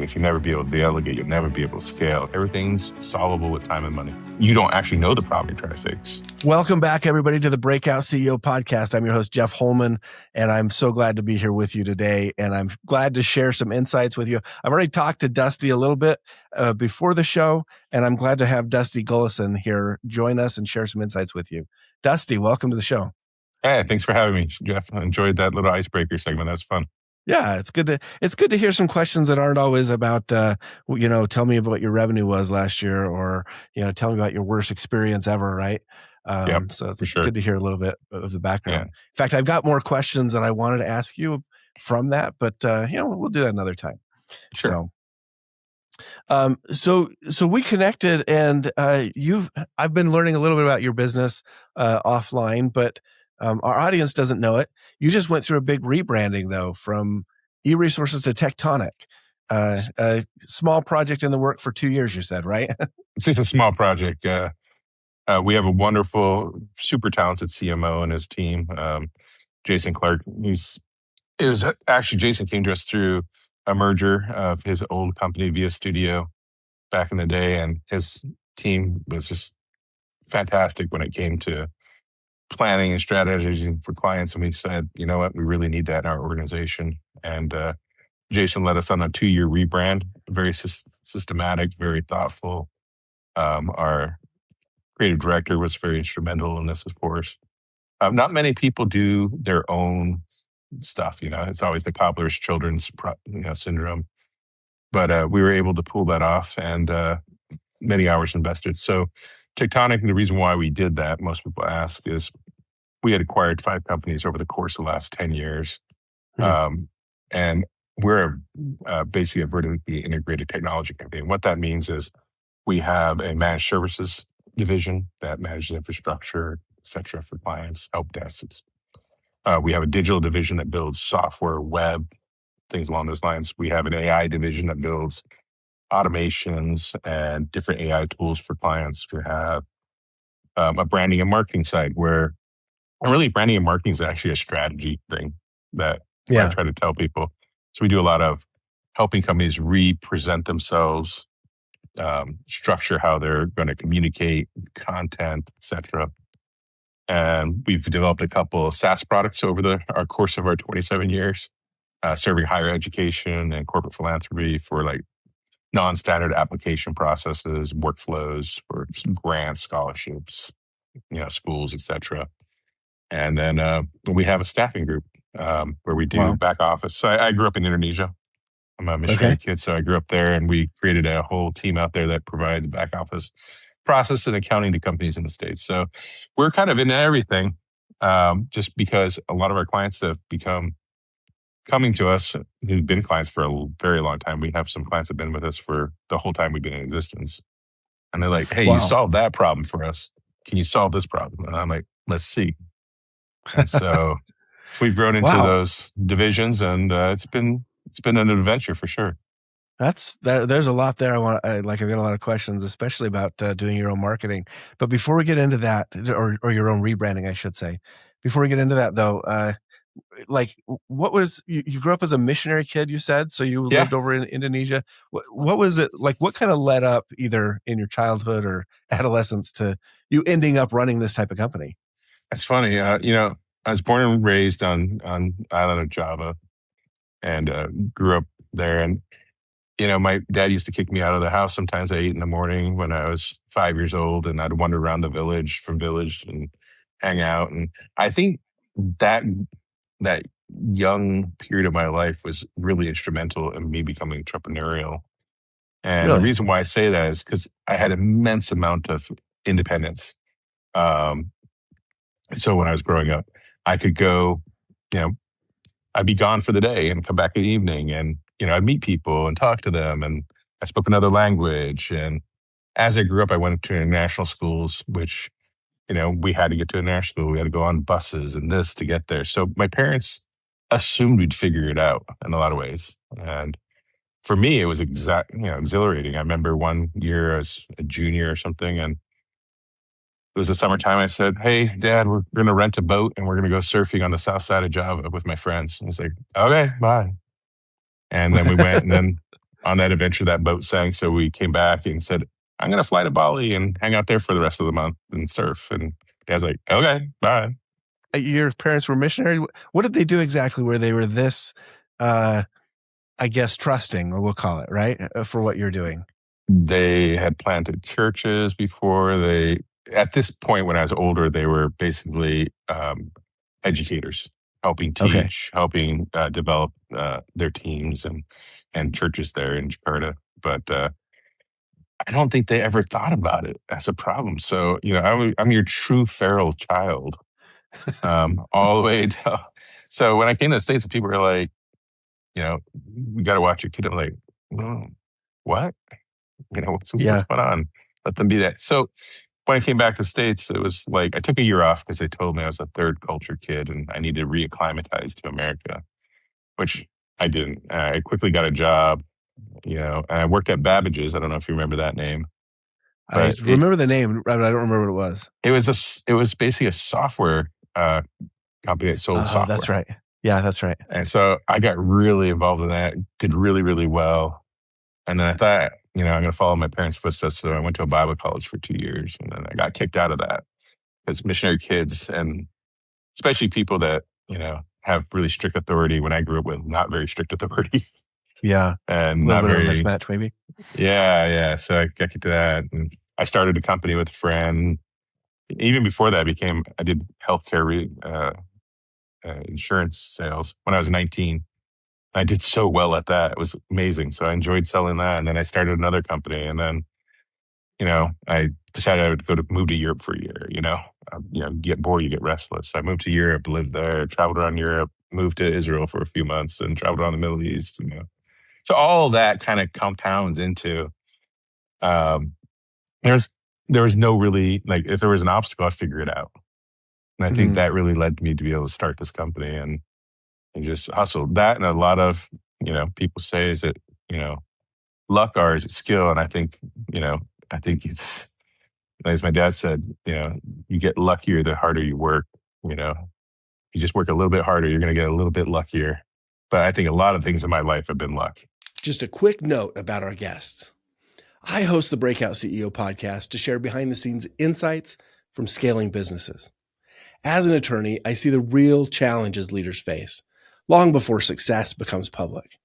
if you never be able to delegate, you'll never be able to scale. Everything's solvable with time and money. You don't actually know the problem you're trying to fix. Welcome back, everybody, to the Breakout CEO podcast. I'm your host, Jeff Holman, and I'm so glad to be here with you today. And I'm glad to share some insights with you. I've already talked to Dusty a little bit before the show, and I'm glad to have Dusty Gulleson here join us and share some insights with you. Dusty, welcome to the show. Hey, thanks for having me, Jeff. I enjoyed that little icebreaker segment. That was fun. Yeah, it's good to hear some questions that aren't always about, tell me about what your revenue was last year, or, tell me about your worst experience ever, right? So it's good to hear a little bit of the background. Yeah. In fact, I've got more questions that I wanted to ask you from that, but, we'll do that another time. Sure. So we connected, and I've been learning a little bit about your business offline, but our audience doesn't know it. You just went through a big rebranding, though, from eResources to Tectonic. A small project in the work for 2 years, you said, right? It's just a small project. We have a wonderful, super talented CMO and his team, Jason Clark. Jason came to us through a merger of his old company, Via Studio, back in the day, and his team was just fantastic when it came to planning and strategizing for clients. And we said, you know what, we really need that in our organization. And Jason led us on a 2-year rebrand, very systematic, very thoughtful. Our creative director was very instrumental in this, of course. Not many people do their own stuff. It's always the cobbler's children's syndrome. But we were able to pull that off, and many hours invested. So Tectonic, the reason why we did that, most people ask, is we had acquired 5 companies over the course of the last 10 years. And we're basically a vertically integrated technology company. And what that means is we have a managed services division that manages infrastructure, et cetera, for clients, help desks. We have a digital division that builds software, web, things along those lines. We have an AI division that builds automations and different AI tools for clients. We have a branding and marketing side where really branding and marketing is actually a strategy thing that I try to tell people. So we do a lot of helping companies represent themselves, structure how they're going to communicate, content, etc. And we've developed a couple of SaaS products over our course of our 27 years, serving higher education and corporate philanthropy for like non-standard application processes, workflows for grants, scholarships, schools, etc. And then we have a staffing group where we do back office. So I grew up in Indonesia. I'm a missionary kid, so I grew up there, and we created a whole team out there that provides back office process and accounting to companies in the States. So we're kind of in everything, just because a lot of our clients have become coming to us who've been clients for a very long time. We have some clients that have been with us for the whole time we've been in existence. And they're like, hey, you solved that problem for us. Can you solve this problem? And I'm like, let's see. And so we've grown into those divisions, and it's been an adventure for sure. There's a lot there. I've got a lot of questions, especially about doing your own marketing. But before we get into that, or your own rebranding, I should say, before we get into that though, what was, you grew up as a missionary kid, you said, so you lived over in Indonesia. What was it like? What kind of led up either in your childhood or adolescence to you ending up running this type of company? It's funny. I was born and raised on island of Java, and grew up there. And my dad used to kick me out of the house sometimes at 8 a.m. when I was 5 years old, and I'd wander around the village and hang out. And I think that young period of my life was really instrumental in me becoming entrepreneurial. And the reason why I say that is because I had immense amount of independence. So when I was growing up, I could go, I'd be gone for the day and come back in the evening, and I'd meet people and talk to them, and I spoke another language. And as I grew up, I went to international schools, which we had to get to international school. We had to go on buses and this to get there. So my parents assumed we'd figure it out in a lot of ways. And for me, it was exhilarating. I remember one year I was a junior or something, and it was the summertime. I said, hey, Dad, we're going to rent a boat and we're going to go surfing on the south side of Java with my friends. And he's like, okay, bye. And then we went, and then on that adventure, that boat sank. So we came back and said, I'm going to fly to Bali and hang out there for the rest of the month and surf. And Dad's like, okay, bye. Your parents were missionaries. What did they do exactly where they were this, I guess, trusting, or we'll call it, right, for what you're doing? They had planted churches before. At this point, when I was older, they were basically educators, helping Okay. teach, helping develop their teams and churches there in Jakarta. But I don't think they ever thought about it as a problem. So, I'm your true feral child, all the way to. So when I came to the States, people were like, you got to watch your kid. I'm like, "Oh, what? What's Yeah. going on? Let them be that." So when I came back to the States, it was like I took a year off because they told me I was a third culture kid and I needed to reacclimatize to America, which I didn't. I quickly got a job, and I worked at Babbage's. I don't know if you remember that name, I but remember the name, but I don't remember what it was. it was basically a software company that sold Oh, that's software. right. Yeah, that's right. And so I got really involved in that, did really, really well. And then I thought, I'm going to follow my parents' footsteps. So I went to a Bible college for 2 years. And then I got kicked out of that because missionary kids, and especially people that, have really strict authority, when I grew up with not very strict authority Yeah. A and little not bit of a very, mismatch, maybe. yeah. So I got kicked to that. And I started a company with a friend. Even before that, I did healthcare insurance sales when I was 19. I did so well at that. It was amazing. So I enjoyed selling that. And then I started another company. And then, I decided I would move to Europe for a year, you get bored, you get restless. I moved to Europe, lived there, traveled around Europe, moved to Israel for a few months and traveled around the Middle East. So all of that kind of compounds into, um, there's, there was no really, like, if there was an obstacle, I'd figure it out. And I think Mhm. that really led me to be able to start this company and just hustle that. And a lot of, people say is that, you know, luck or is it skill? And I think it's, as my dad said, you get luckier the harder you work. You know, you just work a little bit harder, you're going to get a little bit luckier. But I think a lot of things in my life have been luck. Just a quick note about our guests. I host the Breakout CEO podcast to share behind the scenes insights from scaling businesses. As an attorney, I see the real challenges leaders face long before success becomes public.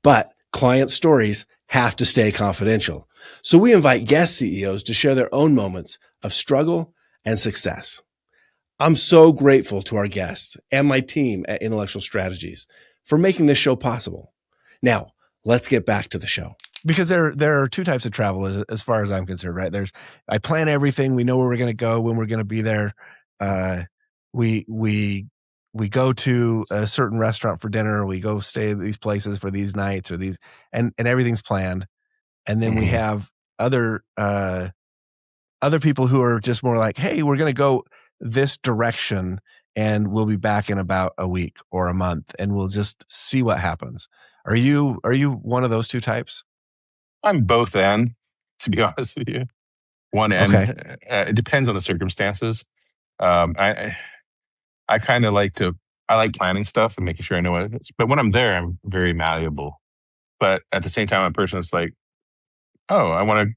But client stories have to stay confidential. So we invite guest CEOs to share their own moments of struggle and success. I'm so grateful to our guests and my team at Intellectual Strategies for making this show possible. Now, let's get back to the show. Because there are two types of travel as far as I'm concerned, right? I plan everything. We know where we're going to go, when we're going to be there. We go to a certain restaurant for dinner. We go stay at these places for these nights or these, and everything's planned. And then we have other people who are just more like, hey, we're going to go this direction and we'll be back in about a week or a month and we'll just see what happens. Are you one of those two types? I'm both end, to be honest with you. One end, Okay. it depends on the circumstances. I kind of I like planning stuff and making sure I know what it is. But when I'm there, I'm very malleable. But at the same time, I'm a person that's like, oh, I want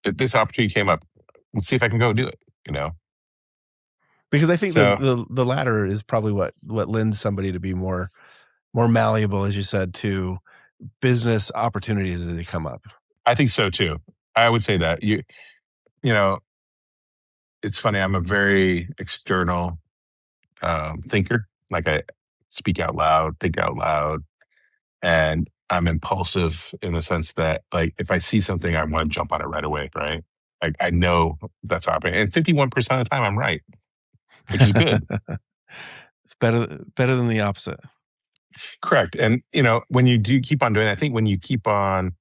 to, this opportunity came up. Let's see if I can go do it, you know? Because I think So the latter is probably what lends somebody to be more malleable, as you said, to business opportunities as they come up. I think so too. I would say that you know, it's funny. I'm a very external thinker. Like I speak out loud, think out loud, and I'm impulsive in the sense that, like, if I see something, I want to jump on it right away. Right? Like I know that's happening, and 51% of the time, I'm right, which is good. It's better than the opposite. Correct. And when you do keep on doing, I think when you keep on,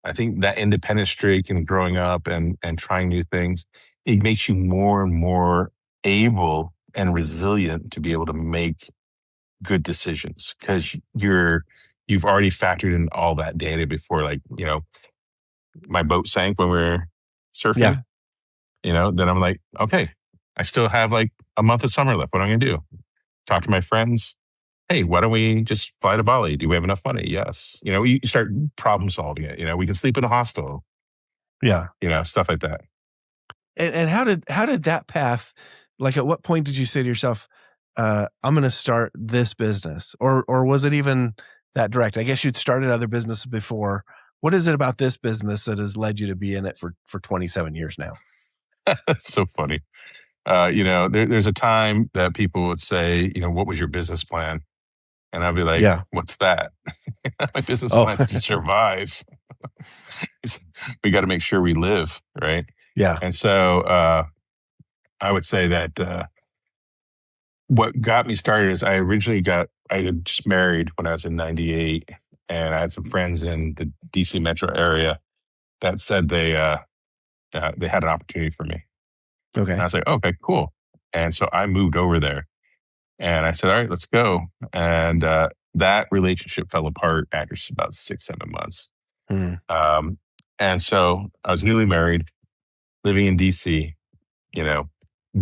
I think that independent streak and growing up and trying new things, it makes you more and more able and resilient to be able to make good decisions because you've already factored in all that data before. Like, my boat sank when we were Yeah. surfing, then I'm like, okay, I still have like a month of summer left. What am I gonna do? Talk to my friends. hey, why don't we just fly to Bali? Do we have enough money? Yes. You start problem solving it. We can sleep in a hostel, Yeah. stuff like that. And how did that path, like, at what point did you say to yourself, I'm going to start this business, or was it even that direct? I guess you'd started other businesses before. What is it about this business that has led you to be in it for 27 years now? That's so funny. There's a time that people would say, what was your business plan? And I'd be like, Yeah. what's that? My business Oh, plan is to survive. We got to make sure we live, right? yeah. And so I would say that what got me started is I had just married when I was in 98, and I had some friends in the DC metro area that said they had an opportunity for me. And Okay. I was like, okay, cool. And so I moved over there and I said, all right, let's go. And that relationship fell apart after about 6, 7 months. Hmm. Um, and so I was newly married, living in DC, you know,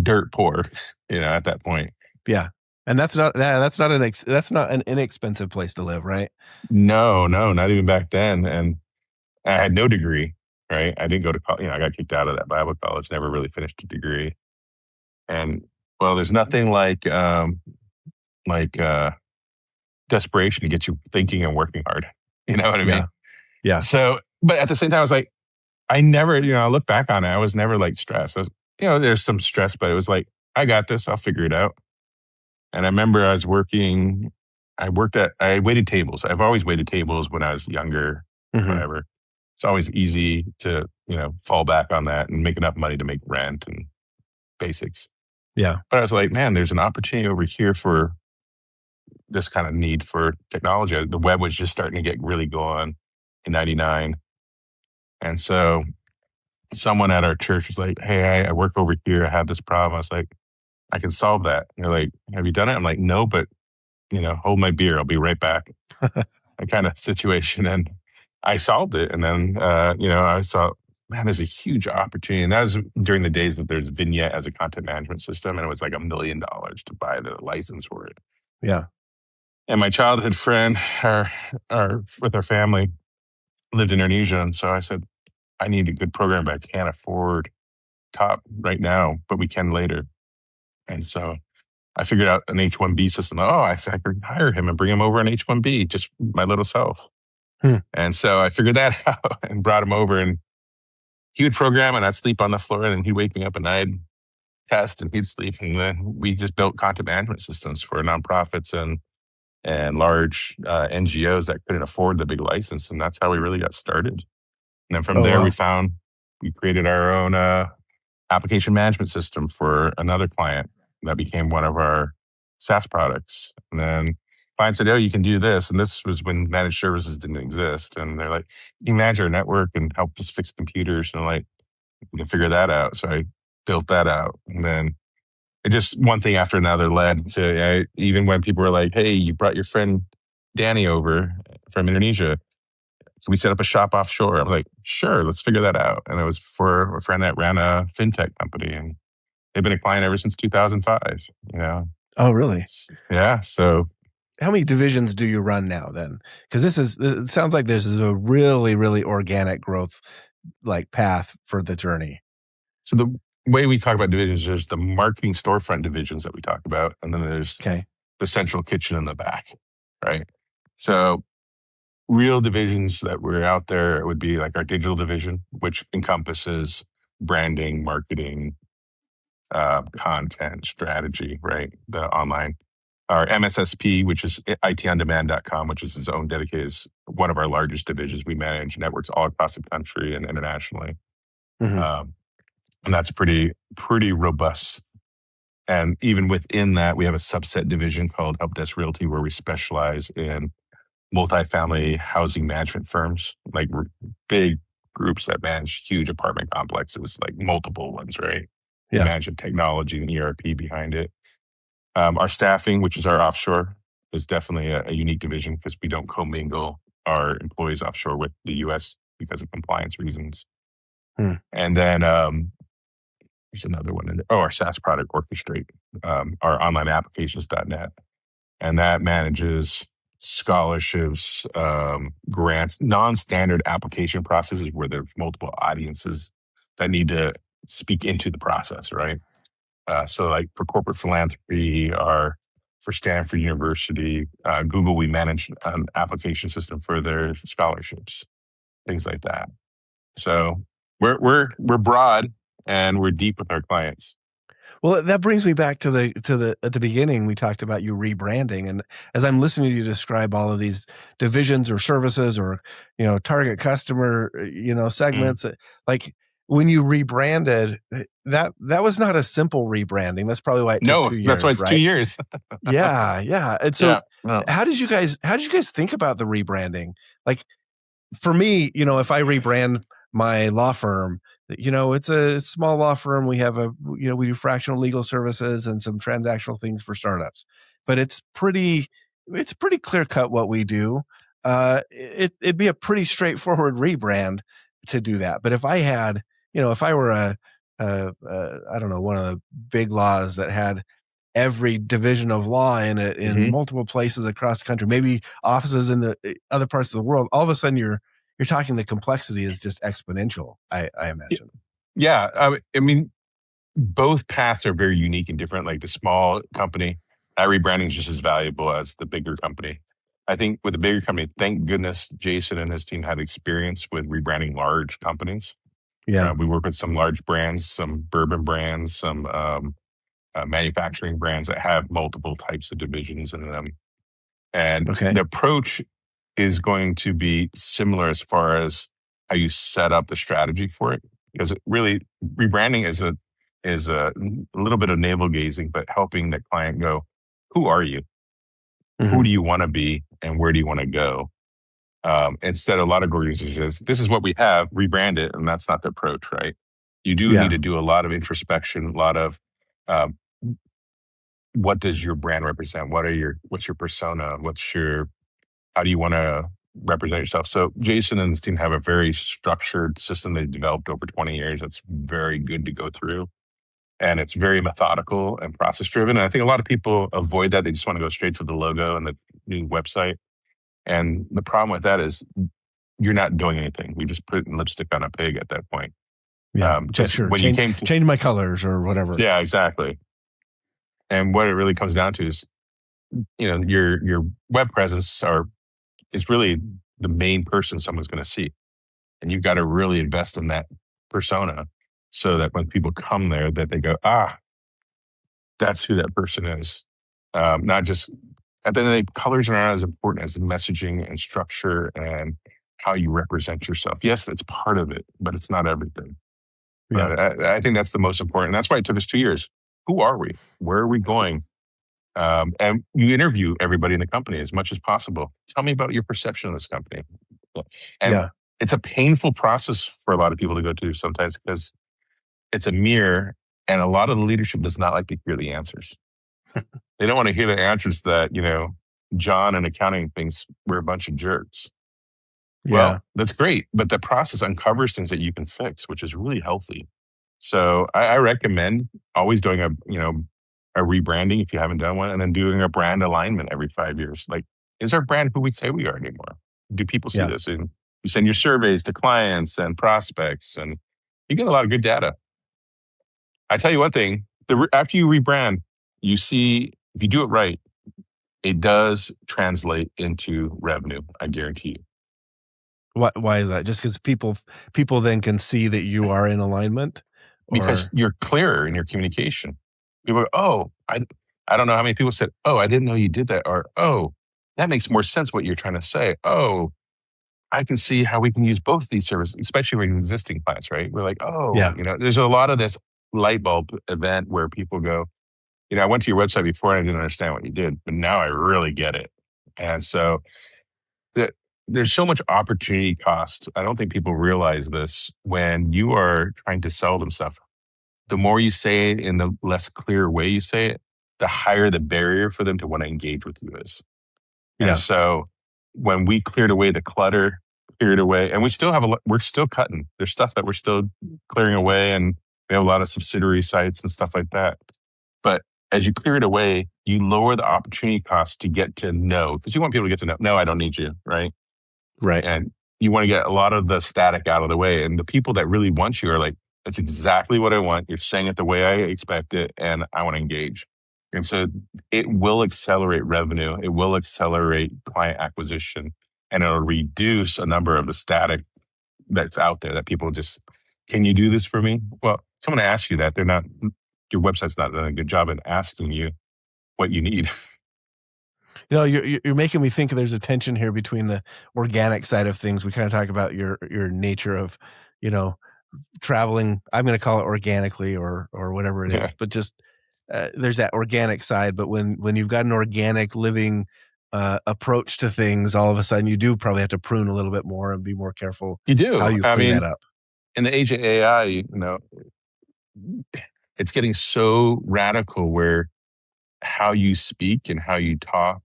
dirt poor, at that point. Yeah. And that's not an inexpensive place to live, right? No, no, not even back then. And I had no degree, right? I didn't go to college. I got kicked out of that Bible college, never really finished a degree. And well, there's nothing like desperation to get you thinking and working hard. You know what I Yeah. mean? Yeah. So, but at the same time, I was like, I never, I look back on it, I was never like stressed. There's some stress, but it was like, I got this, I'll figure it out. And I remember I waited tables. I've always waited tables when I was younger, Hmm. whatever. It's always easy to, fall back on that and make enough money to make rent and basics. Yeah. But I was like, man, there's an opportunity over here for this kind of need for technology. The web was just starting to get really going in 99. And so someone at our church was like, hey, I work over here. I have this problem. I was like, I can solve that. And they're like, have you done it? I'm like, no, but, hold my beer. I'll be right back. That kind of situation. And I solved it. And then, I saw, man, there's a huge opportunity. And that was during the days that there's Vignette as a content management system. And it was like $1 million to buy the license for it. Yeah. And my childhood friend, with our family, lived in Indonesia. And so I said, I need a good program, but I can't afford top right now, but we can later. And so I figured out an H-1B system. Oh, I said I could hire him and bring him over on H-1B, just my little self. Hmm. And so I figured that out and brought him over, and he would program and I'd sleep on the floor, and then he'd wake me up and I'd test and he'd sleep. And then we just built content management systems for nonprofits and large NGOs that couldn't afford the big license. And that's how we really got started. And then from Oh, there, wow. we created our own application management system for another client that became one of our SaaS products. And then client said, oh, you can do this. And this was when managed services didn't exist. And they're like, you manage our network and help us fix computers. And I'm like, we can figure that out. So I built that out. And then it just one thing after another led to even when people were like, hey, you brought your friend Danny over from Indonesia. Can we set up a shop offshore? I'm like, sure, let's figure that out. And it was for a friend that ran a fintech company, and they've been a client ever since 2005. Oh, really? Yeah. So, How many divisions do you run now then? Because it sounds like this is a really, really organic growth like path for the journey. so the way we talk about divisions, there's the marketing storefront divisions that we talk about, and then there's Okay. the central kitchen in the back, right? So real divisions that were out there would be like our digital division, which encompasses branding, marketing, content, strategy, right? The online. Our MSSP, which is itondemand.com, which is its own dedicated, is one of our largest divisions. We manage networks all across the country and internationally. Hmm. And that's pretty robust. And even within that, we have a subset division called Help Desk Realty, where we specialize in multifamily housing management firms, like big groups that manage huge apartment complexes, like multiple ones, right? We Yeah. manage the technology and ERP behind it. Our staffing, which is our offshore, is definitely a unique division because we don't commingle our employees offshore with the US because of compliance reasons. Hmm. And then there's another one in there. Oh, our SaaS product, Orchestrate, our online applications.net. and that manages scholarships, grants, non-standard application processes where there's multiple audiences that need to speak into the process, right? So, like for corporate philanthropy, or for Stanford University, Google, we manage an application system for their scholarships, things like that. So we're broad and we're deep with our clients. Well, that brings me back to the at the beginning, we talked about you rebranding. And as I'm listening to you describe all of these divisions or services or, target customer, Mm. segments, like when you rebranded, that was not a simple rebranding. That's probably why it took No, 2 that's why years, it's 2 right? years. Yeah, yeah. And so Yeah. No. how did you guys think about the rebranding? Like, for me, if I rebrand my law firm, it's a small law firm. We have we do fractional legal services and some transactional things for startups, but it's pretty clear cut what we do. It'd be a pretty straightforward rebrand to do that. But if I had, if I were I don't know, one of the big laws that had every division of law in it in Mhm. multiple places across the country, maybe offices in the other parts of the world, all of a sudden you're talking the complexity is just exponential, I imagine. Yeah. I mean, both paths are very unique and different. Like the small company, that rebranding is just as valuable as the bigger company. I think with the bigger company, thank goodness Jason and his team had experience with rebranding large companies. Yeah. We work with some large brands, some bourbon brands, some manufacturing brands that have multiple types of divisions in them. And Okay. the approach is going to be similar as far as how you set up the strategy for it. Because it really, rebranding is a little bit of navel gazing, but helping the client go, who are you? Who Hmm. do you want to be? And where do you want to go? Instead, a lot of organizations says, this is what we have, rebrand it. And that's not the approach, right? You do need Yeah. to do a lot of introspection, a lot of um, what does your brand represent? What's your persona? How do you want to represent yourself? So Jason and his team have a very structured system they developed over 20 years. That's very good to go through. And it's very methodical and process driven. And I think a lot of people avoid that. They just want to go straight to the logo and the new website. And the problem with that is you're not doing anything. We just put lipstick on a pig at that point. Yeah. Just Sure. when you Change came to, change my colors or whatever. yeah, exactly. And what it really comes down to is, your web presence is really the main person someone's going to see. And you've got to really invest in that persona so that when people come there, that they go, that's who that person is. Not just at the end of the day, colors are not as important as the messaging and structure and how you represent yourself. Yes, it's part of it, but it's not everything. Yeah. But I think that's the most important. That's why it took us 2 years. Who are we? Where are we going? And you interview everybody in the company as much as possible. Tell me about your perception of this company. And Yeah. it's a painful process for a lot of people to go through sometimes because it's a mirror, and a lot of the leadership does not like to hear the answers. They don't want to hear the answers that, John in accounting thinks we're a bunch of jerks. Yeah. Well, that's great, but the process uncovers things that you can fix, which is really healthy. So I recommend always doing a rebranding if you haven't done one, and then doing a brand alignment every 5 years. Like, is our brand who we say we are anymore? Do people see Yeah. this? And you send your surveys to clients and prospects, and you get a lot of good data. I tell you one thing: after you rebrand, you see if you do it right, it does translate into revenue. I guarantee you. Why is that? Just because people then can see that you are in alignment, Because or you're clearer in your communication. People go, "Oh, I don't know how many people said, 'Oh, I didn't know you did that,' or 'Oh, that makes more sense what you're trying to say.' Oh, I can see how we can use both these services," especially with existing clients, right? We're like, "Oh," yeah. there's a lot of this light bulb event where people go, "I went to your website before and I didn't understand what you did, but now I really get it." And so the there's so much opportunity cost. I don't think people realize this when you are trying to sell them stuff. The more you say it in the less clear way you say it, the higher the barrier for them to want to engage with you is. And Yeah. so when we cleared away the clutter, cleared away, and we still have we're still cutting. There's stuff that we're still clearing away, and we have a lot of subsidiary sites and stuff like that. But as you clear it away, you lower the opportunity cost to get to no, because you want people to get to know, no, I don't need you, right? Right. And you want to get a lot of the static out of the way. And the people that really want you are like, that's exactly what I want. You're saying it the way I expect it, and I want to engage. And so it will accelerate revenue. It will accelerate client acquisition, and it'll reduce a number of the static that's out there that people just, can you do this for me? Well, someone asks you that, they're not, your website's not doing a good job in asking you what you need. You know, you're making me think there's a tension here between the organic side of things. We kind of talk about your nature of, you know, traveling. I'm going to call it organically or whatever it Yeah. is, but just there's that organic side. But when you've got an organic living approach to things, all of a sudden you do probably have to prune a little bit more and be more careful You how do. you I clean that mean, up. in the age of AI, it's getting so radical where how you speak and how you talk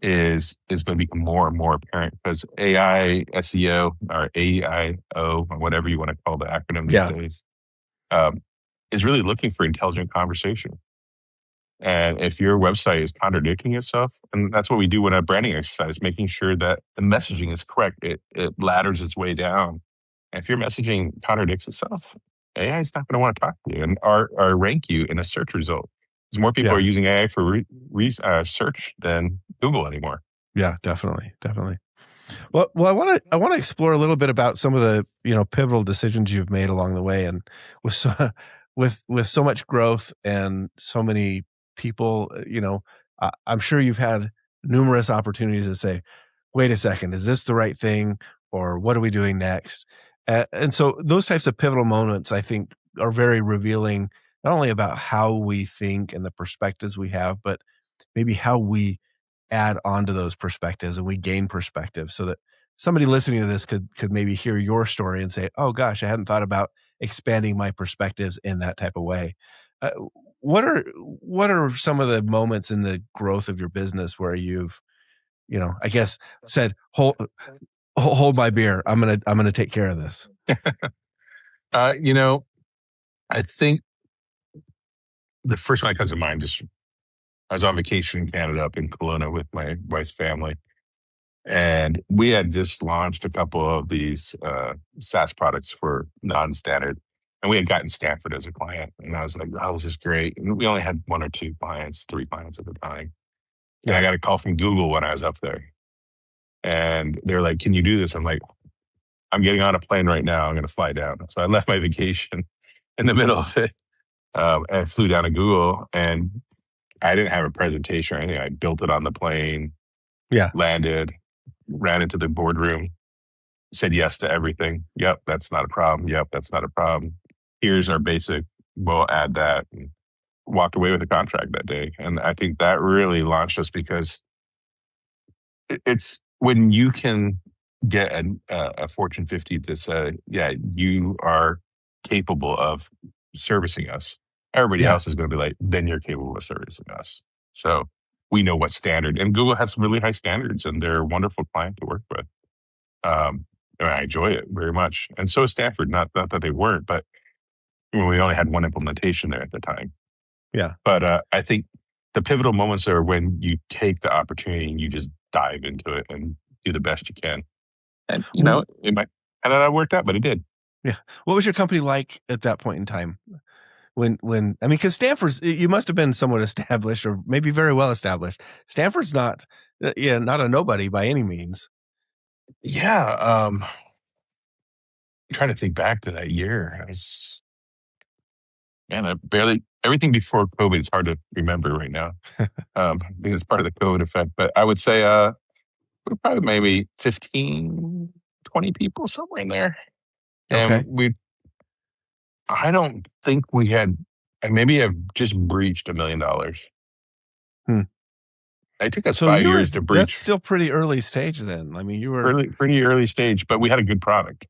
is going to become more and more apparent, because AI, SEO, or AIO, or whatever you want to call the acronym these Yeah, days, um, is really looking for intelligent conversation. And if your website is contradicting itself, and that's what we do in a branding exercise, making sure that the messaging is correct, it ladders its way down. And if your messaging contradicts itself, AI is not going to want to talk to you and or rank you in a search result. Because more people are yeah, using AI for search than Google anymore. yeah, definitely, definitely. Well, I want to explore a little bit about some of the pivotal decisions you've made along the way, and with so with so much growth and so many people, I'm sure you've had numerous opportunities to say, "Wait a second, is this the right thing?" Or "What are we doing next?" And so those types of pivotal moments, I think, are very revealing, not only about how we think and the perspectives we have, but maybe how we add on to those perspectives and we gain perspective, so that somebody listening to this could maybe hear your story and say, "Oh gosh, I hadn't thought about expanding my perspectives in that type of way." Uh, what are some of the moments in the growth of your business where you've, I guess, said, hold my beer. I'm gonna take care of this." Uh, you know, I think the first one that comes to mind, just I was on vacation in Canada up in Kelowna with my wife's family. And we had just launched a couple of these SaaS products for non-standard. And we had gotten Stanford as a client. And I was like, oh, this is great. And we only had one or two clients, three clients at the time. And I Yeah, got a call from Google when I was up there. And they're like, can you do this? I'm like, I'm getting on a plane right now. I'm going to fly down. So I left my vacation in the middle of it, and flew down to Google. And I didn't have a presentation or anything. I built it on the plane, yeah, landed, ran into the boardroom, said yes to everything. Yep, that's not a problem. Yep, that's not a problem. Here's our basic. We'll add that. And walked away with a contract that day. And I think that really launched us, because it's when you can get a Fortune 50 to say, yeah, you are capable of servicing us. Everybody yeah. else is going to be like, then you're capable of servicing us. So we know what standard. And Google has some really high standards, and they're a wonderful client to work with. And I enjoy it very much. And so is Stanford. Not that they weren't, but we only had one implementation there at the time. Yeah. But I think the pivotal moments are when you take the opportunity and you just dive into it and do the best you can. And W- it might and not have worked out, but it did. Yeah. What was your company like at that point in time? When I mean, because Stanford's, you must have been somewhat established or maybe very well established. Stanford's not, yeah, not a nobody by any means. Yeah. Trying to think back to that year. I was, man, I barely everything before COVID. It's hard to remember right now. I think it's part of the COVID effect. But I would say we're probably maybe 15, 20 people, somewhere in there. And Okay. I don't think we had, I maybe have just breached $1 million. Hmm. It took us So 5 years to that's breach, still pretty early stage then. I mean, you were, pretty early stage, but we had a good product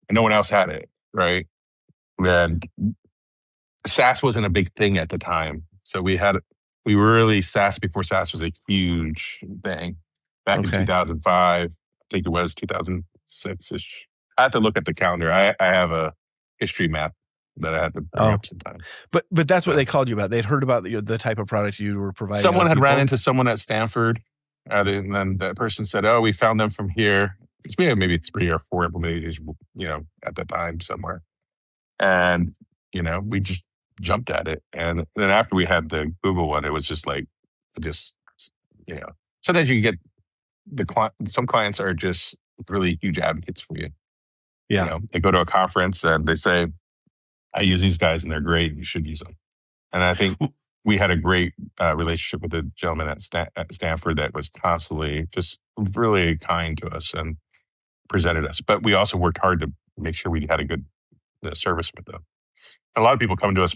and no one else had it, right? And SaaS wasn't a big thing at the time. So we were really SaaS before SaaS was a huge thing back in okay. 2005. I think it was 2006 ish. I have to look at the calendar. I have a history map. that I had to bring Oh, up sometimes. but that's what So they called you about. They'd heard about the type of products you were providing other someone had ran people. into someone at Stanford, and then that person said, "Oh, we found them from here." Because we had maybe 3 or 4 implementations, at that time somewhere, and we just jumped at it. And then after we had the Google one, it was just like, just you know, sometimes you get the client. Some clients are just really huge advocates for you. Yeah. They go to a conference and they say, "I use these guys and they're great. You should use them." And I think we had a great relationship with the gentleman at Stanford that was constantly just really kind to us and presented us. But we also worked hard to make sure we had a good service with them. A lot of people come to us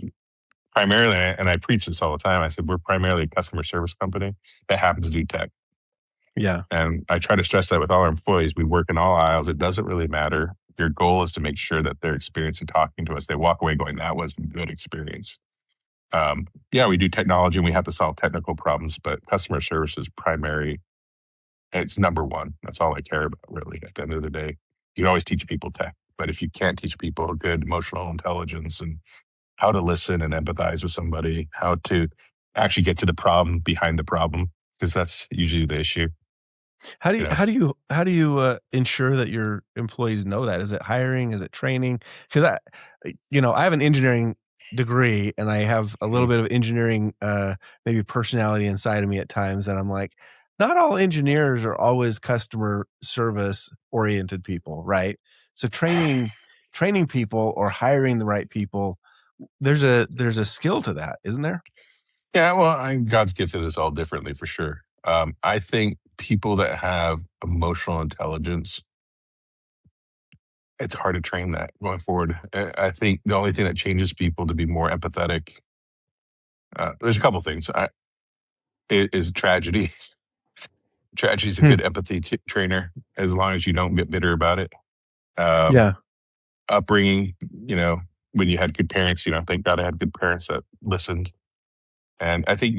primarily, and I preach this all the time. I said, we're primarily a customer service company that happens to do tech. Yeah. And I try to stress that with all our employees. We work in all aisles. It doesn't really matter. Your goal is to make sure that their experience in talking to us, they walk away going, that was a good experience. Yeah, we do technology and we have to solve technical problems, but customer service is primary. It's number one. That's all I care about, really, at the end of the day. You can always teach people tech, but if you can't teach people good emotional intelligence and how to listen and empathize with somebody, how to actually get to the problem behind the problem, because that's usually the issue. How do You you know, how do you how do you ensure that your employees know that? Is it hiring? Is it training? Because I have an engineering degree and I have a little mm, bit of engineering maybe personality inside of me at times, and I'm like, not all engineers are always customer service oriented people, right? So training people or hiring the right people, there's a skill to that, isn't there? yeah, well, God's gifted us all differently for sure. I think people that have emotional intelligence, it's hard to train that going forward. I think the only thing that changes people to be more empathetic, there's a couple things. Is tragedy. Tragedy is a Hmm. good empathy trainer as long as you don't get bitter about it. Um, Yeah. Upbringing, when you had good parents, thank God I had good parents that listened. And I think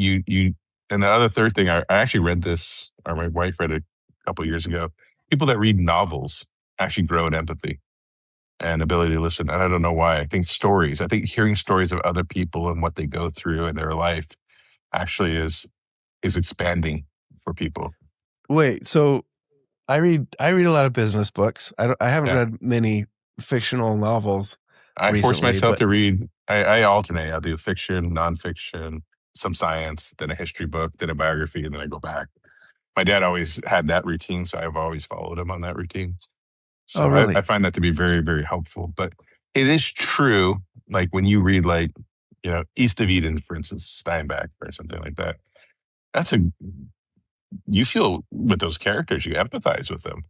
and the other third thing, I actually read this, or my wife read it a couple of years ago. People that read novels actually grow in empathy and ability to listen. And I don't know why. I think hearing stories of other people and what they go through in their life actually is expanding for people. Wait, so I read a lot of business books. I haven't Yeah. read many fictional novels I force recently, myself but to read. I alternate. I'll do fiction, nonfiction, some science, then a history book, then a biography, and then I go back. My dad always had that routine, so I've always followed him on that routine. oh, So I really? find that to be very, very helpful. But it is true, like when you read, like, East of Eden, for instance, Steinbeck or something like that, that's you feel with those characters, you empathize with them.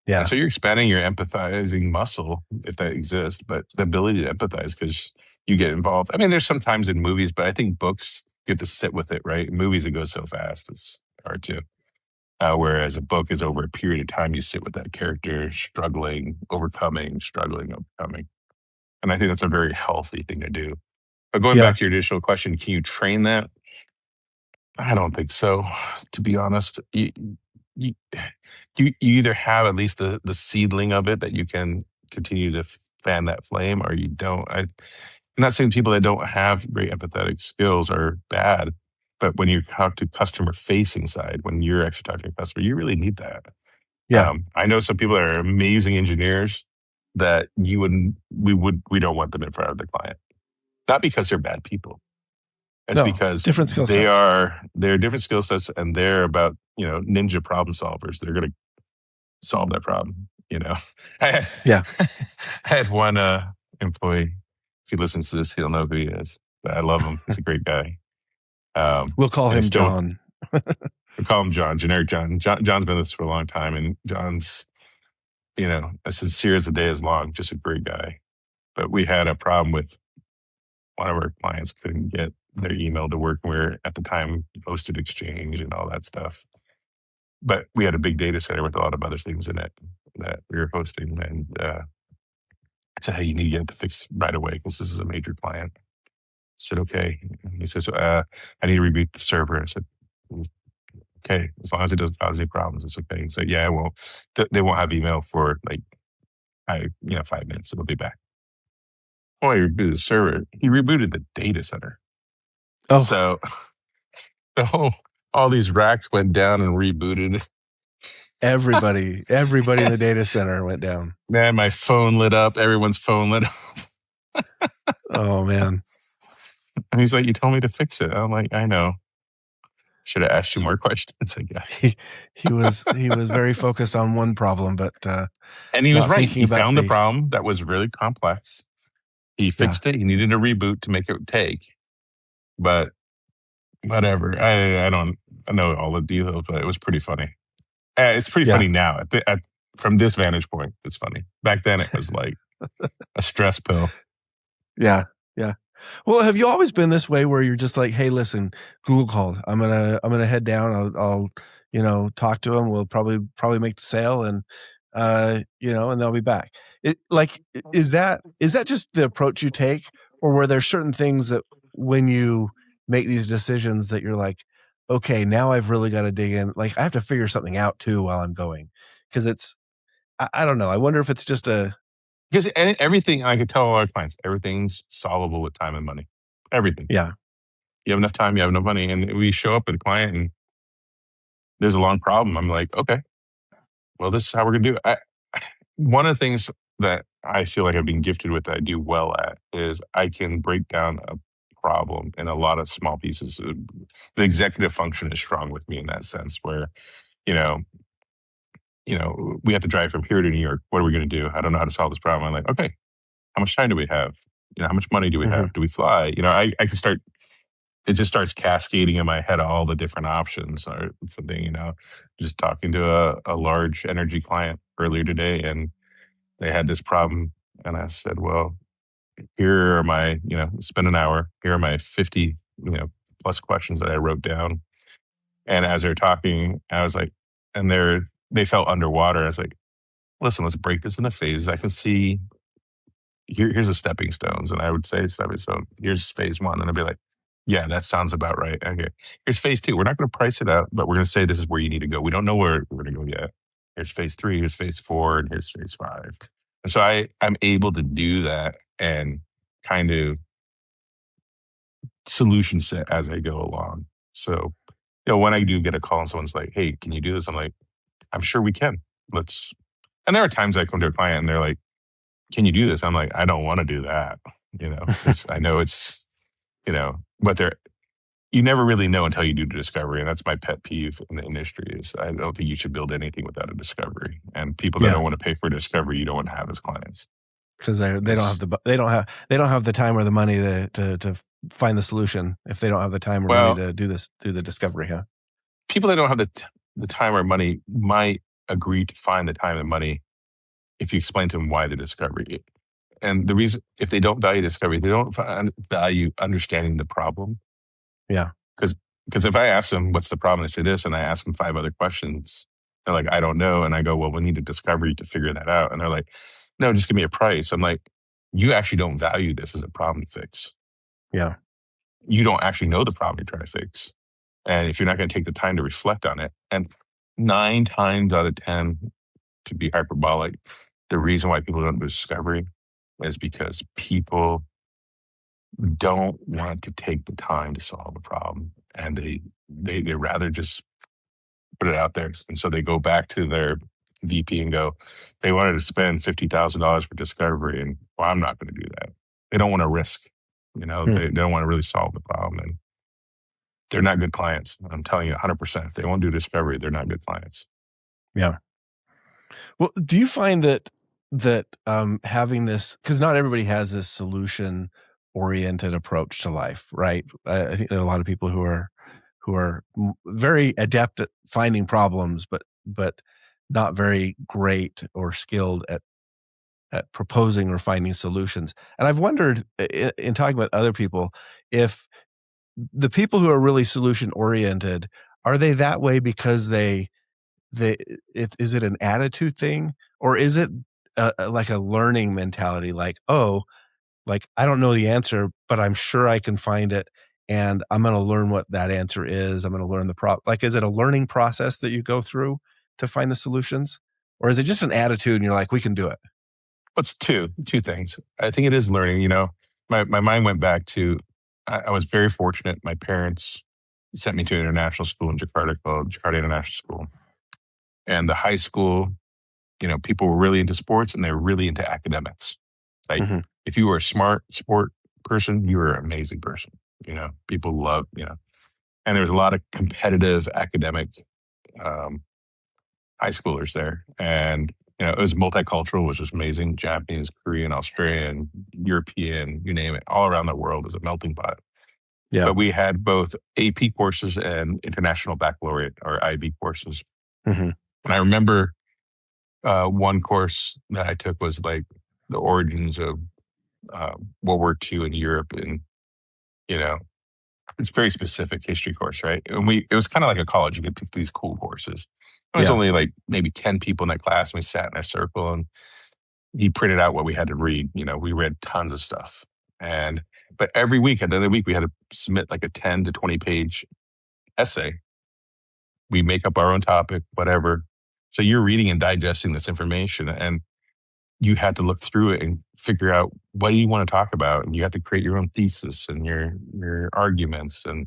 And Yeah. so you're expanding your empathizing muscle, if that exists, but the ability to empathize because you get involved. I mean, there's sometimes in movies, but I think books, you have to sit with it, right? In movies, it goes so fast, it's hard to. Whereas a book is over a period of time, you sit with that character struggling, overcoming, struggling, overcoming. And I think that's a very healthy thing to do. But going back Yeah. to your initial question, can you train that? I don't think so, to be honest. You, you either have at least the seedling of it that you can continue to fan that flame, or you don't. I'm not saying people that don't have great empathetic skills are bad, but when you talk to customer facing side, when you're actually talking to a customer, you really need that. Yeah. I know some people that are amazing engineers that we don't want them in front of the client, not because they're bad people. It's No, because different skill sets. they're different skill sets and they're about, ninja problem solvers. They're gonna solve that problem, I had, Yeah. I had one employee, if he listens to this, he'll know who he is. But I love him. He's a great guy. We'll call And him John. we call him John, generic John. John's been with us for a long time, and John's, as sincere as the day is long, just a great guy. But we had a problem with one of our clients couldn't get their email to work. We were at the time hosted Exchange and all that stuff. But we had a big data center with a lot of other things in it that we were hosting. And I said, hey, you need to get it fixed right away because this is a major client. I said, okay. And he says, I need to reboot the server. I said, okay, as long as it doesn't cause any problems, it's okay. He said, yeah, well, they won't have email for like 5 minutes. It'll be back. only rebooted the server, he rebooted the data center. Oh, So all these racks went down and rebooted. everybody in the data center went down. Man, my phone lit up. Everyone's phone lit up. Oh man. And he's like, "You told me to fix it." I'm like, "I know. Should have asked you more questions, I guess." He was very focused on one problem, but And he was not right. thinking He about found the problem that was really complex. He fixed it. He needed a reboot to make it take. But whatever. I don't know all the details, but it was pretty funny. It's pretty Yeah. funny now. From this vantage point, it's funny. Back then, it was like a stress pill. Yeah. Yeah. Well, have you always been this way where you're just like, hey, listen, Google called. I'm gonna head down. I'll talk to them. We'll probably make the sale, and and they'll be back. Is that just the approach you take, or were there certain things that when you make these decisions that you're like, okay, now I've really got to dig in. Like I have to figure something out too while I'm going, because I don't know. I wonder if it's just Because everything, I could tell all our clients, everything's solvable with time and money. Everything. yeah. You have enough time, you have enough money. And we show up at a client and there's a long problem. I'm like, okay, well, this is how we're going to do it. One of the things that I feel like I've been gifted with that I do well at is I can break down a problem in a lot of small pieces. The executive function is strong with me in that sense where, you know, we have to drive from here to New York. What are we going to do? I don't know how to solve this problem. I'm like, okay, how much time do we have? How much money do we Mm-hmm. have? Do we fly? I can start, it just starts cascading in my head all the different options or something, just talking to a large energy client earlier today and they had this problem. And I said, well, here are my, spend an hour. Here are my 50, plus questions that I wrote down. And as they're talking, I was like, and they felt underwater. I was like, listen, let's break this into phases. I can see here's the stepping stones. And I would say stepping stone, here's phase one. And I'd be like, yeah, that sounds about right. Okay. Here's phase two. We're not going to price it out, but we're going to say this is where you need to go. We don't know where we're going to go yet. Here's phase three, here's phase four, and here's phase five. And so I'm able to do that and kind of solution set as I go along. So, when I do get a call and someone's like, hey, can you do this? I'm like, I'm sure we can. And there are times I come to a client and they're like, can you do this? I'm like, I don't want to do that, because I know it's, but you never really know until you do the discovery. And that's my pet peeve in the industry is I don't think you should build anything without a discovery. And people that don't want to pay for discovery, you don't want to have as clients. Because they don't have the time or the money to find the solution if they don't have the time or money to do the discovery. Huh? People that don't have the time or money might agree to find the time and money if you explain to them why the discovery. And the reason, if they don't value discovery, they don't value understanding the problem. Yeah. Because if I ask them what's the problem, they say this, and I ask them 5 other questions, they're like, I don't know. And I go, well, we need a discovery to figure that out. And they're like, no, just give me a price. I'm like, you actually don't value this as a problem to fix. Yeah. You don't actually know the problem you're trying to fix. And if you're not going to take the time to reflect on it, and 9 times out of 10, to be hyperbolic, the reason why people don't do discovery is because people don't want to take the time to solve a problem. And they rather just put it out there. And so they go back to their VP and go, they wanted to spend $50,000 for discovery. And well, I'm not going to do that. They don't want to risk, they don't want to really solve the problem. And they're not good clients. I'm telling you 100%. If they won't do discovery, they're not good clients. Yeah. Well, do you find that having this, because not everybody has this solution oriented approach to life, right? I think there are a lot of people who are very adept at finding problems, but not very great or skilled at proposing or finding solutions. And I've wondered in talking with other people, if the people who are really solution oriented, are they that way because is it an attitude thing, or is it like a learning mentality? Like, oh, like I don't know the answer, but I'm sure I can find it, and I'm going to learn what that answer is. I'm going to learn like, is it a learning process that you go through to find the solutions, or is it just an attitude and you're like, we can do it? What's two things? I think it is learning. My mind went back to I was very fortunate. My parents sent me to an international school in Jakarta called Jakarta International School, and the high school. People were really into sports and they were really into academics. Like Hmm. if you were a smart sport person, you were an amazing person. People love. And there was a lot of competitive academic um, high schoolers there, and it was multicultural, which was amazing. Japanese, Korean, Australian, European, you name it, all around the world is a melting pot. Yeah. But we had both AP courses and International Baccalaureate or IB courses. Hmm. And I remember one course that I took was like the origins of World War II in Europe, and you know, it's a very specific history course, right? And it was kind of like a college. You get these cool courses. There was Yeah. only like maybe 10 people in that class, and we sat in a circle, and he printed out what we had to read. We read tons of stuff. But every week, at the end of the week, we had to submit like a 10 to 20 page essay. We make up our own topic, whatever. So you're reading and digesting this information, and you had to look through it and figure out what do you want to talk about, and you have to create your own thesis and your arguments and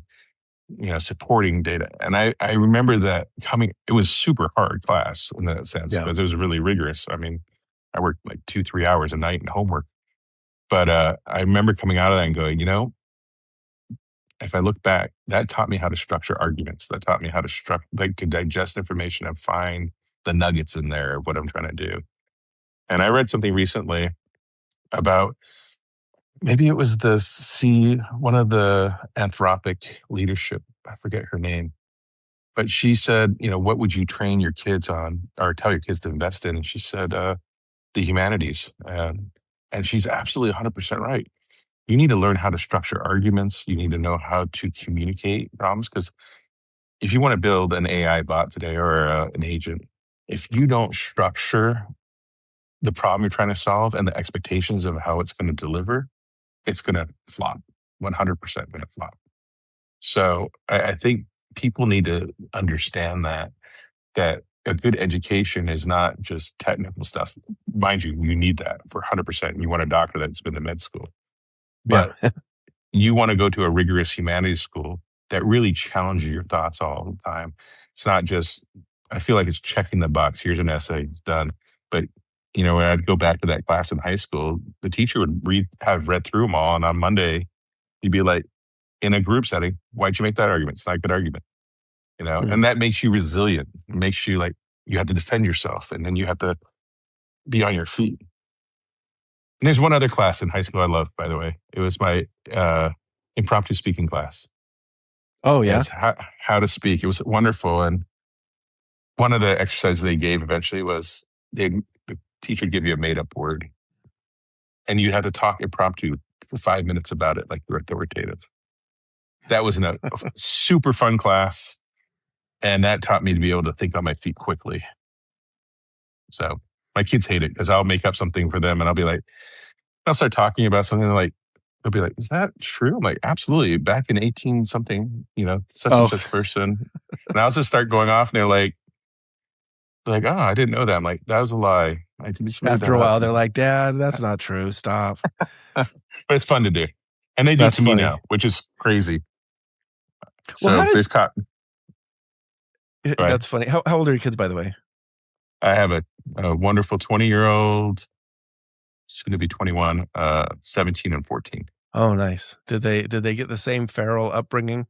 supporting data. And I remember that it was super hard class in that sense Yeah. because it was really rigorous. I mean, I worked like 2-3 hours a night in homework. But I remember coming out of that and going, if I look back, that taught me how to structure arguments. That taught me how to digest information and find the nuggets in there of what I'm trying to do. And I read something recently about maybe it was one of the Anthropic leadership. I forget her name, but she said, what would you train your kids on or tell your kids to invest in? And she said, the humanities. And she's absolutely 100% right. You need to learn how to structure arguments. You need to know how to communicate problems. Because if you want to build an AI bot today or an agent, if you don't structure the problem you're trying to solve and the expectations of how it's going to deliver, it's going to flop. 100% going to flop. So I think people need to understand that a good education is not just technical stuff. Mind you, you need that for 100%. You want a doctor that's been to med school. Yeah. But you want to go to a rigorous humanities school that really challenges your thoughts all the time. It's not just, I feel like it's checking the box. Here's an essay, it's done. But, when I'd go back to that class in high school, the teacher would have read through them all. And on Monday, he'd be like, in a group setting, why'd you make that argument? It's not a good argument, Mhm. and that makes you resilient. It makes you like, you have to defend yourself and then you have to be on your feet. And there's one other class in high school I loved, by the way. It was my impromptu speaking class. Oh Is yeah. how to speak. It was wonderful. And one of the exercises they gave eventually was the teacher would give you a made up word and you had to talk impromptu for 5 minutes about it, like you're authoritative. That was a super fun class. And that taught me to be able to think on my feet quickly. So my kids hate it because I'll make up something for them and I'll start talking about something like, they'll be like, is that true? I'm like, absolutely. Back in 18 something, such and Oh, such person. And I'll just start going off and they're like, oh, I didn't know that. I'm like, that was a lie. I just made after that a up. while, they're like, Dad, that's not true. Stop. But it's fun to do. And they do it That's to me funny. now, which is crazy. Well, So they've caught, go ahead. that's funny. How old are your kids, by the way? I have a wonderful 20-year-old, soon to be 21, 17 and 14. Oh, nice. Did they get the same feral upbringing?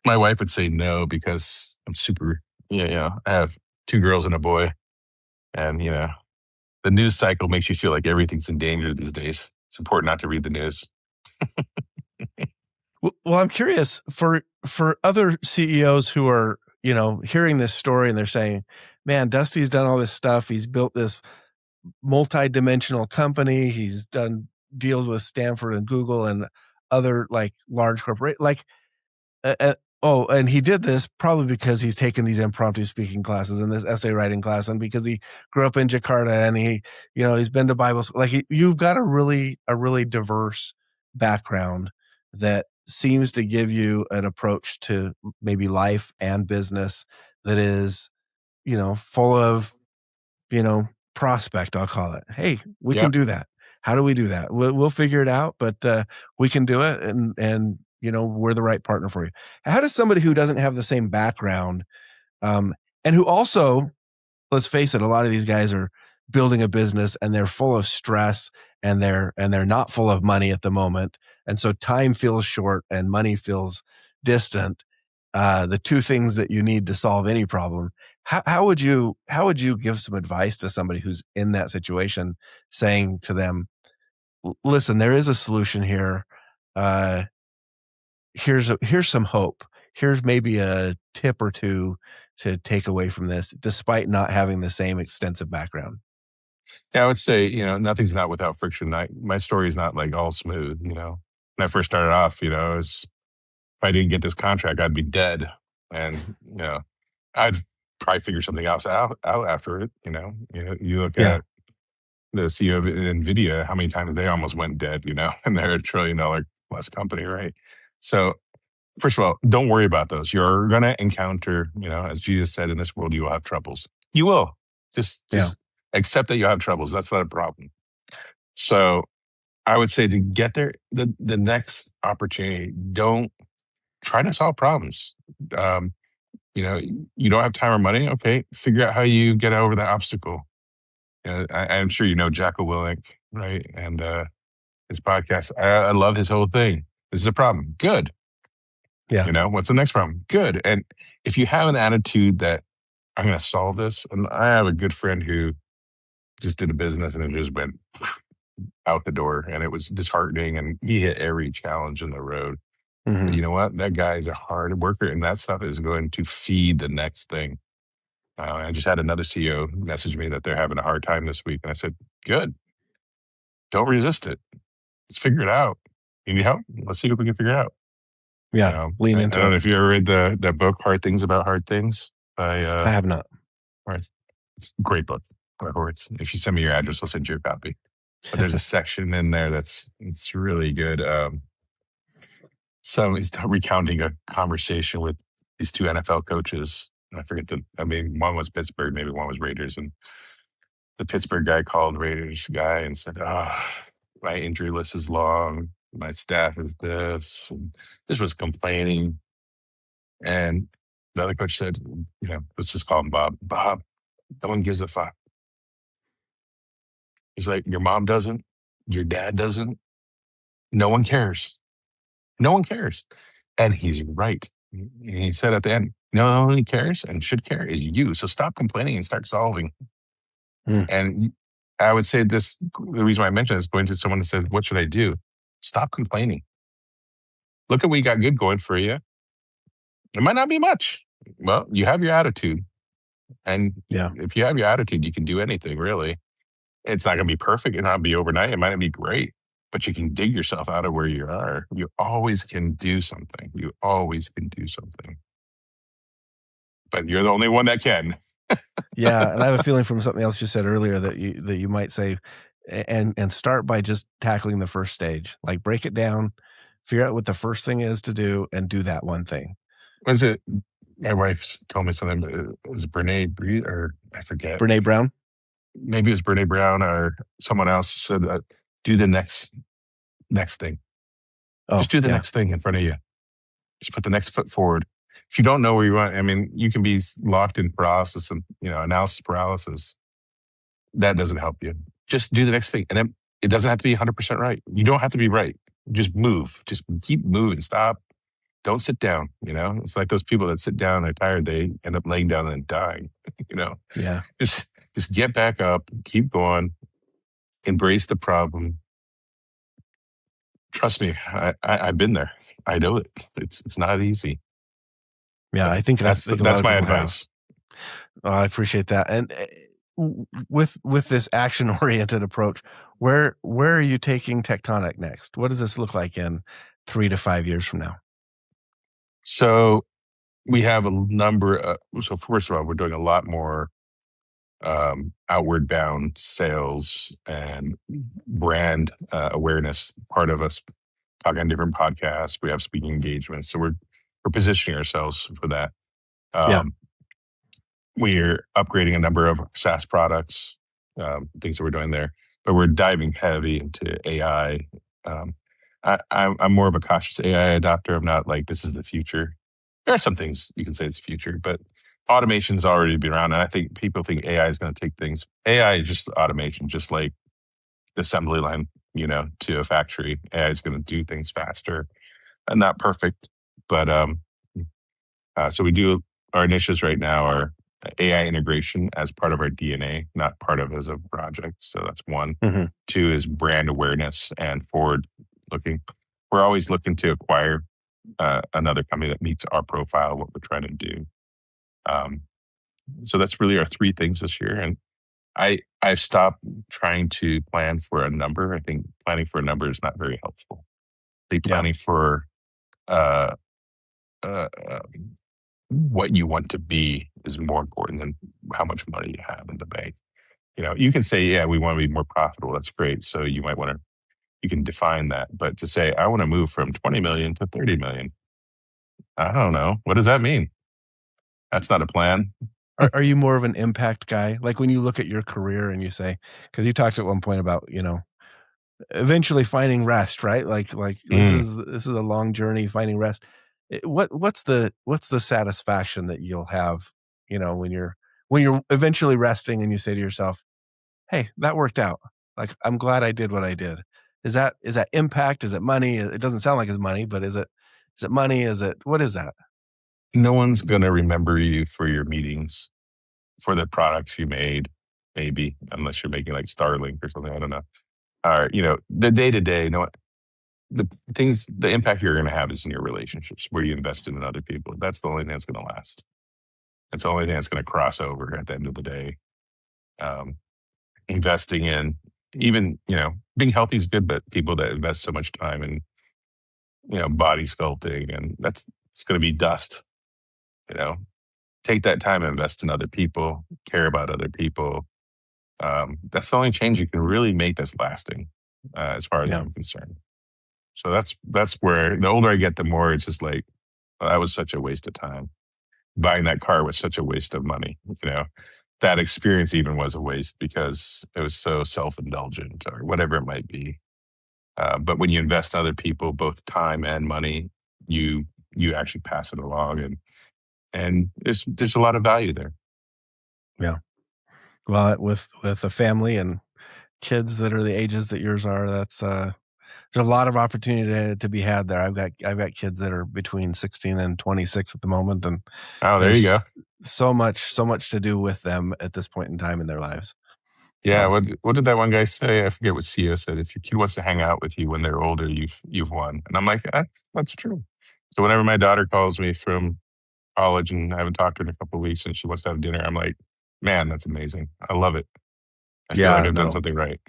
My wife would say no because I'm super, I have 2 girls and a boy. And, the news cycle makes you feel like everything's in danger these days. It's important not to read the news. Well, I'm curious for other CEOs who are, hearing this story and they're saying, "Man, Dusty's done all this stuff. He's built this multi-dimensional company. He's done deals with Stanford and Google and other like large corporate like oh, and he did this probably because he's taken these impromptu speaking classes and this essay writing class, and because he grew up in Jakarta and he's been to Bible school. Like you've got a really diverse background that seems to give you an approach to maybe life and business that is, full of, prospect, I'll call it. Hey, we Yeah. can do that. How do we do that? We'll figure it out, but we can do it, and we're the right partner for you. How does somebody who doesn't have the same background, and who also, let's face it, a lot of these guys are building a business and they're full of stress, and they're not full of money at the moment, and so time feels short and money feels distant. The two things that you need to solve any problem. How would you give some advice to somebody who's in that situation, saying to them, listen, there is a solution here. Uh, here's some hope. Here's maybe a tip or two to take away from this, despite not having the same extensive background. Yeah, I would say, nothing's not without friction. My story is not like all smooth, When I first started off, if I didn't get this contract, I'd be dead. And, I'd probably figure something else out after it, You look Yeah. at the CEO of NVIDIA, how many times they almost went dead, and they're $1 trillion plus company, right? So first of all, don't worry about those. You're going to encounter, as Jesus said, in this world, you will have troubles. You will. Just, Yeah. just accept that you have troubles. That's not a problem. So I would say to get there, the next opportunity, don't try to solve problems. Um, you don't have time or money. Okay, figure out how you get over that obstacle. I'm sure you know Jocko Willink, right? And his podcast. I love his whole thing. This is a problem. Good. Yeah. What's the next problem? Good. And if you have an attitude that I'm going to solve this, and I have a good friend who just did a business and it just went out the door, and it was disheartening, and he hit every challenge in the road. But Hmm. you know what? That guy is a hard worker, and that stuff is going to feed the next thing. I just had another CEO message me that they're having a hard time this week, and I said, "Good. Don't resist it. Let's figure it out. You need help? Let's see if we can figure it out." Yeah. Lean I into don't it. know if you ever read that book, "Hard Things About Hard Things" by I have not. Horace. It's a great book by Horace. If you send me your address, I'll send you a copy. But there's a section in there it's really good. So he's recounting a conversation with these two NFL coaches. I forget one was Pittsburgh, maybe one was Raiders. And the Pittsburgh guy called Raiders guy and said, my injury list is long. My staff is this. And this was complaining. And the other coach said, let's just call him Bob. Bob, no one gives a fuck. He's like, your mom doesn't, your dad doesn't, no one cares. No one cares. And he's right. He said at the end, no one only cares and should care is you. So stop complaining and start solving. Mm. And I would say the reason why I mentioned is going to someone that says, what should I do? Stop complaining. Look at what you got good going for you. It might not be much. Well, you have your attitude. And Yeah. if you have your attitude, you can do anything, really. It's not going to be perfect. It might not be overnight. It might not be great, but you can dig yourself out of where you are. You always can do something. You always can do something. But you're the only one that can. Yeah, and I have a feeling from something else you said earlier that you might say, and start by just tackling the first stage. Like, break it down, figure out what the first thing is to do, and do that one thing. Was it my wife told me something, but it was Brene Brown, or I forget. Brene Brown. Maybe it was Brene Brown or someone else said, do the next thing. Oh, Just do the yeah. next thing in front of you. Just put the next foot forward. If you don't know where you want, you can be locked in paralysis and analysis paralysis. That doesn't help you. Just do the next thing, and then it doesn't have to be 100% right. You don't have to be right. Just move. Just keep moving. Stop. Don't sit down. It's like those people that sit down, they're tired, they end up laying down and dying. Yeah. Just get back up, keep going, embrace the problem. Trust me, I've been there. I know it. It's not easy. Yeah, But I think a lot that's of my people have. advice. I appreciate that. And with this action oriented approach, where are you taking Tectonic next? What does this look like in 3 to 5 years from now? So we have a number. So first of all, we're doing a lot more outward bound sales and brand awareness. Part of us talking on different podcasts. We have speaking engagements. So we're positioning ourselves for that. Yeah. We're upgrading a number of SaaS products. things that we're doing there. But we're diving heavy into AI. Um, I'm more of a cautious AI adopter. I'm not like this is the future. There are some things you can say it's future, but automation's already been around, and I think people think AI is going to take things. AI is just automation, just like the assembly line, to a factory. AI is going to do things faster and not perfect, but so we do our initiatives right now are AI integration as part of our DNA, not part of as a project. So that's one. Mm-hmm. Two is brand awareness and forward looking. We're always looking to acquire another company that meets our profile, what we're trying to do. Um, so that's really our three things this year. And I've stopped trying to plan for a number. I think planning for a number is not very helpful. The Yeah. planning for uh, uh, what you want to be is more important than how much money you have in the bank. You can say, yeah, we want to be more profitable. That's great. So you might want to, you can define that. But to say, I want to move from 20 million to 30 million, I don't know. What does that mean? That's not a plan. Are you more of an impact guy? Like when you look at your career and you say, because you talked at one point about, eventually finding rest, right? Like Mm, this is a long journey finding rest. What's the satisfaction that you'll have, when you're eventually resting and you say to yourself, "Hey, that worked out. Like I'm glad I did what I did." Is that impact? Is it money? It doesn't sound like it's money, but is it money? What is that? no one's going to remember you for your meetings, for the products you made, maybe, unless you're making like Starlink or something. I don't know. Or, the day to day, the things, the impact you're going to have is in your relationships where you invested in other people. That's the only thing that's going to last. It's the only thing that's going to cross over at the end of the day. Um, Investing in even, being healthy is good, but people that invest so much time in, body sculpting, and it's going to be dust, you know, take that time and invest in other people, care about other people. That's the only change you can really make that's lasting, as far as Yeah. I'm concerned. So that's where the older I get, the more it's just like, well, that was such a waste of time. Buying that car was such a waste of money. That experience even was a waste because it was so self-indulgent or whatever it might be. But when you invest in other people, both time and money, you actually pass it along, and there's a lot of value there. Yeah. Well, with a family and kids that are the ages that yours are, there's a lot of opportunity to be had there. I've got kids that are between 16 and 26 at the moment, and Oh, there you there's go. so much to do with them at this point in time in their lives. Yeah. So, What did that one guy say? I forget what CEO said. If your kid wants to hang out with you when they're older, you've won. And I'm like, that's true. So whenever my daughter calls me from college and I haven't talked to her in a couple of weeks and she wants to have dinner, I'm like, man, that's amazing. I love it. I feel like yeah, I've done no, something right.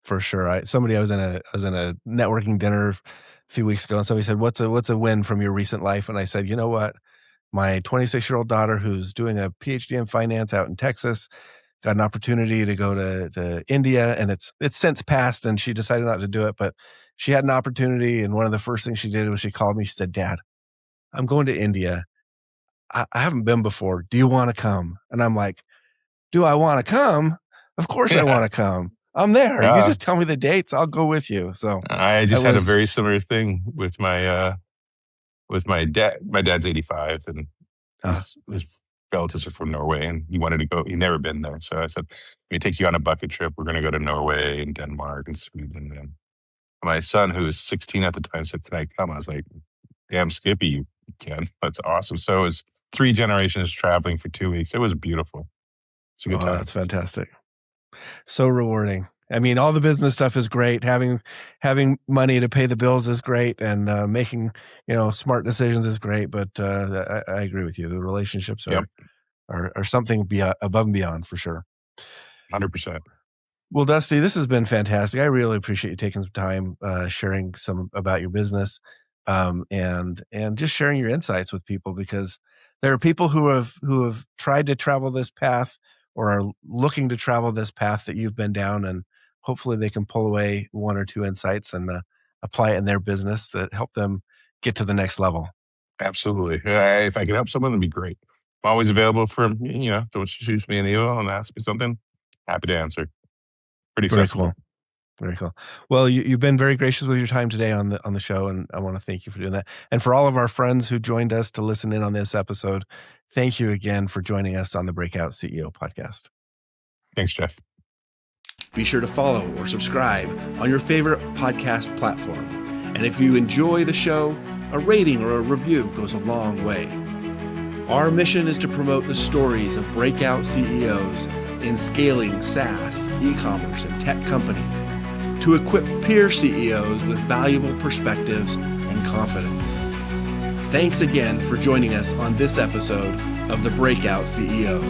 for sure. I was in a networking dinner a few weeks ago, and somebody said, "What's a win from your recent life?" And I said, "You know what? My 26-year-old daughter, who's doing a PhD in finance out in Texas, got an opportunity to go to India, and it's since passed, and she decided not to do it, but she had an opportunity, and one of the first things she did was she called me. She said, 'Dad, I'm going to India. I haven't been before. Do you want to come?' And I'm like, 'Do I want to come? Of course I Yeah. want to come. I'm there. You Uh, just tell me the dates. I'll go with you.'" So I that just had a was, very similar thing with my dad. My dad's 85 and uh, his relatives are from Norway and he wanted to go. He'd never been there. So I said, let me take you on a bucket trip. We're going to go to Norway and Denmark and Sweden. And my son, who was 16 at the time, said, can I come? I was like, damn, Skippy, you can. That's awesome. So it was three generations traveling for 2 weeks. It was beautiful. It's a good oh, time. that's fantastic. So rewarding. I mean, all the business stuff is great. Having money to pay the bills is great, and making smart decisions is great. But I agree with you. The relationships Yep. are something above and beyond for sure. 100%. Well, Dusty, this has been fantastic. I really appreciate you taking some time, sharing some about your business, and just sharing your insights with people, because there are people who have tried to travel this path or are looking to travel this path that you've been down, and hopefully they can pull away one or two insights and apply it in their business that help them get to the next level. Absolutely. If I could help someone, it'd be great. I'm always available for, don't shoot me an email and ask me something. Happy to answer. pretty Very accessible. cool. Very cool. Well, you've been very gracious with your time today on the show, and I want to thank you for doing that. And for all of our friends who joined us to listen in on this episode, thank you again for joining us on the Breakout CEO podcast. Thanks, Jeff. Be sure to follow or subscribe on your favorite podcast platform. And if you enjoy the show, a rating or a review goes a long way. Our mission is to promote the stories of breakout CEOs in scaling SaaS, e-commerce, and tech companies to equip peer CEOs with valuable perspectives and confidence. Thanks again for joining us on this episode of The Breakout CEO.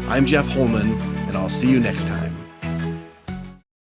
I'm Jeff Holman, and I'll see you next time.